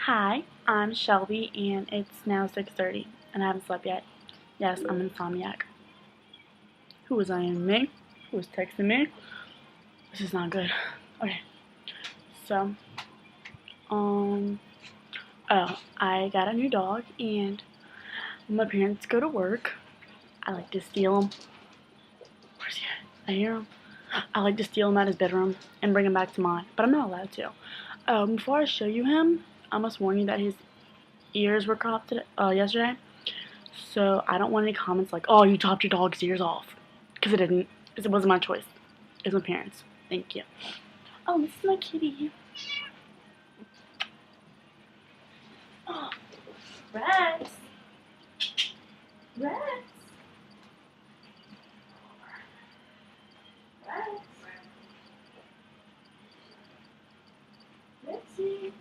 Hi, I'm Shelby, and it's now 6:30, and I haven't slept yet. Yes, I'm insomniac. Who was I in me? Who was texting me? This is not good. Okay, so, oh, I got a new dog, and when my parents go to work, I like to steal him. Where's he at? I hear him. I like to steal him out of his bedroom and bring him back to mine, but I'm not allowed to. Before I show you him, I must warn you that his ears were cropped yesterday. So I don't want any comments like, oh, you chopped your dog's ears off. Because it didn't. Because it wasn't my choice. It was my parents. Thank you. Oh, this is my kitty. Oh, Rex. Rex. Rex. Rexy.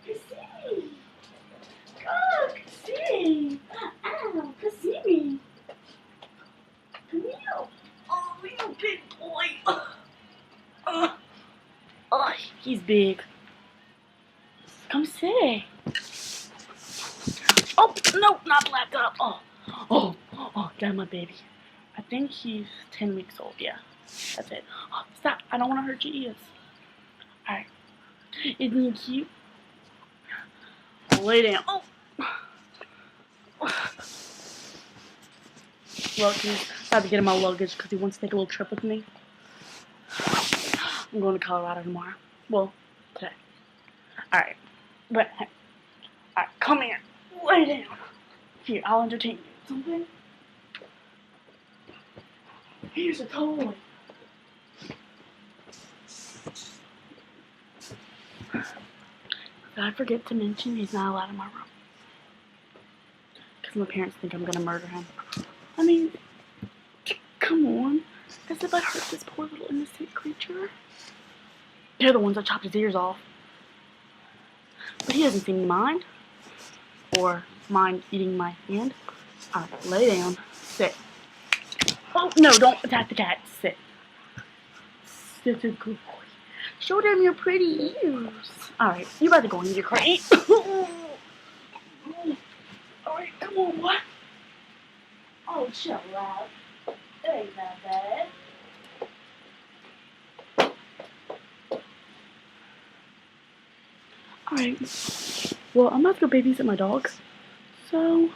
Cassini. Oh, Cassini. Ow, Cassini. Come here. Oh, you big boy. Oh, he's big. Come sit. Oh, no, not the laptop. Oh, got my baby. I think he's 10 weeks old, yeah. That's it. Oh, stop, I don't want to hurt your ears. Alright. Isn't he cute? Lay down. Oh! Look, he's about to get in my luggage because he wants to take a little trip with me. I'm going to Colorado tomorrow. Well, today. Alright. But, hey. Alright, come here. Lay down. Here, I'll entertain you with something. Here's a toy. Did I forget to mention he's not allowed in my room? Because my parents think I'm going to murder him. I mean, come on. As if I'd hurt this poor little innocent creature. They're the ones that chopped his ears off. But he doesn't seem to mind. Or mind eating my hand. Alright, lay down. Sit. Oh, no, don't attack the cat. Sit. Sit a good boy. Show them your pretty ears. Alright, you about to go into your crate. Alright, come on, what? Oh, chill out. It ain't that bad. Alright. Well, I'm about to go babysit my dogs. So,